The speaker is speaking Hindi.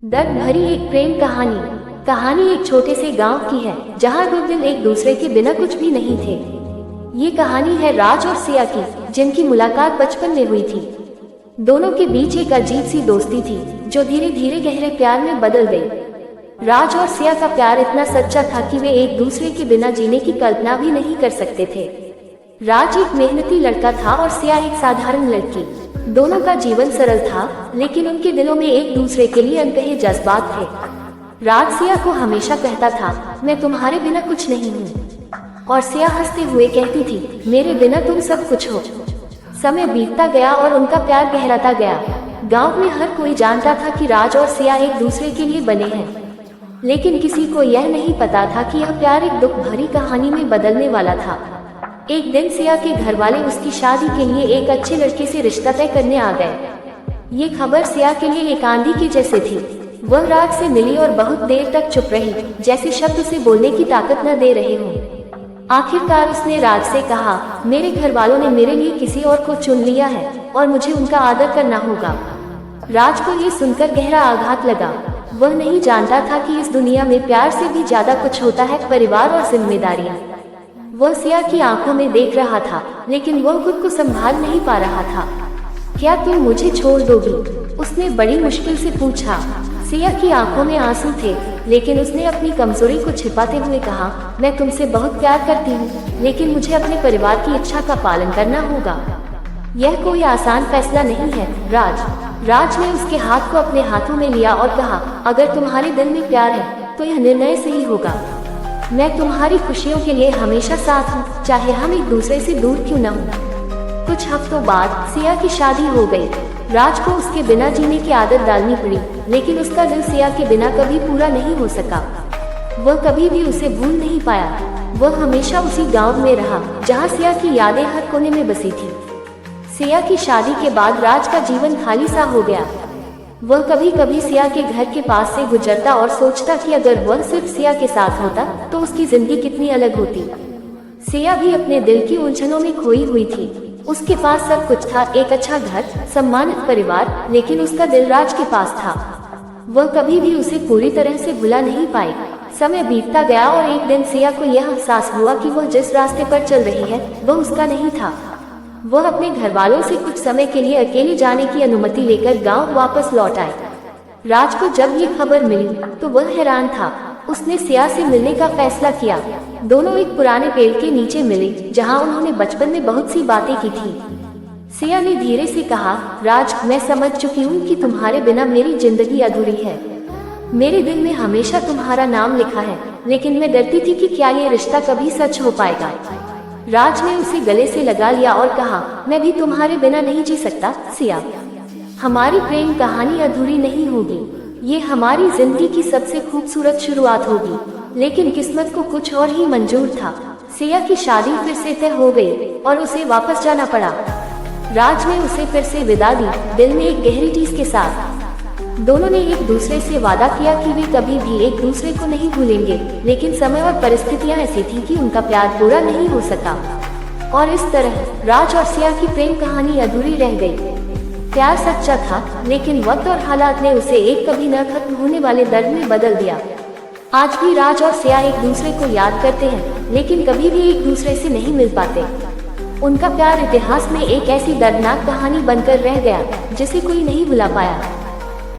दर्द भरी एक प्रेम कहानी एक छोटे से गांव की है जहां दो दिल एक दूसरे के बिना कुछ भी नहीं थे। ये कहानी है राज और सिया की, जिनकी मुलाकात बचपन में हुई थी। दोनों के बीच एक अजीब सी दोस्ती थी जो धीरे धीरे गहरे प्यार में बदल गई। राज और सिया का प्यार इतना सच्चा था कि वे एक दूसरे के बिना जीने की कल्पना भी नहीं कर सकते थे। राज एक मेहनती लड़का था और सिया एक साधारण लड़की। दोनों का जीवन सरल था, लेकिन उनके दिलों में एक दूसरे के लिए अनकहे जज्बात थे। राज सिया को हमेशा कहता था, मैं तुम्हारे बिना कुछ नहीं हूँ, और सिया हंसते हुए कहती थी, मेरे बिना तुम सब कुछ हो। समय बीतता गया और उनका प्यार गहराता गया। गांव में हर कोई जानता था कि राज और सिया एक दूसरे के लिए बने हैं, लेकिन किसी को यह नहीं पता था कि यह प्यार एक दुख भरी कहानी में बदलने वाला था। एक दिन सिया के घर वाले उसकी शादी के लिए एक अच्छे लड़के से रिश्ता तय करने आ गए। ये खबर सिया के लिए एक आंधी की जैसे थी। वह राज से मिली और बहुत देर तक चुप रही, जैसे शब्द उसे बोलने की ताकत न दे रहे हों। आखिरकार उसने राज से कहा, मेरे घर वालों ने मेरे लिए किसी और को चुन लिया है और मुझे उनका आदर करना होगा। राज को ये सुनकर गहरा आघात लगा। वह नहीं जानता था कि इस दुनिया में प्यार से भी ज्यादा कुछ होता है, परिवार और जिम्मेदारियां। वह सिया की आंखों में देख रहा था, लेकिन वह खुद को संभाल नहीं पा रहा था। क्या तुम मुझे छोड़ दोगी? उसने बड़ी मुश्किल से पूछा। सिया की आंखों में आंसू थे, लेकिन उसने अपनी कमजोरी को छिपाते हुए कहा, मैं तुमसे बहुत प्यार करती हूँ, लेकिन मुझे अपने परिवार की इच्छा का पालन करना होगा। यह कोई आसान फैसला नहीं है, राज ने उसके हाथ को अपने हाथों में लिया और कहा, अगर तुम्हारे दिल में प्यार है तो यह निर्णय सही होगा। मैं तुम्हारी खुशियों के लिए हमेशा साथ हूँ, चाहे हम एक दूसरे से दूर क्यों न हो। कुछ हफ्तों बाद सिया की शादी हो गई। राज को उसके बिना जीने की आदत डालनी पड़ी, लेकिन उसका दिल सिया के बिना कभी पूरा नहीं हो सका। वह कभी भी उसे भूल नहीं पाया। वह हमेशा उसी गांव में रहा जहाँ सिया की यादें हर कोने में बसी थी। सिया की शादी के बाद राज का जीवन खाली सा हो गया। वह कभी कभी सिया के घर के पास से गुजरता और सोचता कि अगर वह सिर्फ सिया के साथ होता तो उसकी जिंदगी कितनी अलग होती। सिया भी अपने दिल की उलझनों में खोई हुई थी। उसके पास सब कुछ था, एक अच्छा घर, सम्मानित परिवार, लेकिन उसका दिल राज के पास था। वह कभी भी उसे पूरी तरह से भुला नहीं पाई। समय बीतता गया और एक दिन सिया को यह एहसास हुआ कि वह जिस रास्ते पर चल रही है वह उसका नहीं था। वह अपने घर वालों से कुछ समय के लिए अकेले जाने की अनुमति लेकर गांव वापस लौट आए। राज को जब ये खबर मिली तो वह हैरान था। उसने सिया से मिलने का फैसला किया। दोनों एक पुराने पेड़ के नीचे मिले, जहां उन्होंने बचपन में बहुत सी बातें की थी। सिया ने धीरे से कहा, राज, मैं समझ चुकी हूँ कि तुम्हारे बिना मेरी जिंदगी अधूरी है। मेरे दिल में हमेशा तुम्हारा नाम लिखा है, लेकिन मैं डरती थी कि क्या ये रिश्ता कभी सच हो पाएगा। राज ने उसे गले से लगा लिया और कहा, मैं भी तुम्हारे बिना नहीं जी सकता सिया। हमारी प्रेम कहानी अधूरी नहीं होगी। ये हमारी जिंदगी की सबसे खूबसूरत शुरुआत होगी। लेकिन किस्मत को कुछ और ही मंजूर था। सिया की शादी फिर से तय हो गई और उसे वापस जाना पड़ा। राज ने उसे फिर से विदा दी, दिल में एक गहरी टीस के साथ। दोनों ने एक दूसरे से वादा किया कि वे कभी भी एक दूसरे को नहीं भूलेंगे, लेकिन समय और परिस्थितियां ऐसी थी कि उनका प्यार पूरा नहीं हो सका। और इस तरह राज और सिया की प्रेम कहानी अधूरी रह गई। प्यार सच्चा था, लेकिन वक्त और हालात ने उसे एक कभी न खत्म होने वाले दर्द में बदल दिया। आज भी राज और सिया एक दूसरे को याद करते हैं, लेकिन कभी भी एक दूसरे से नहीं मिल पाते। उनका प्यार इतिहास में एक ऐसी दर्दनाक कहानी बनकर रह गया जिसे कोई नहीं भुला पाया।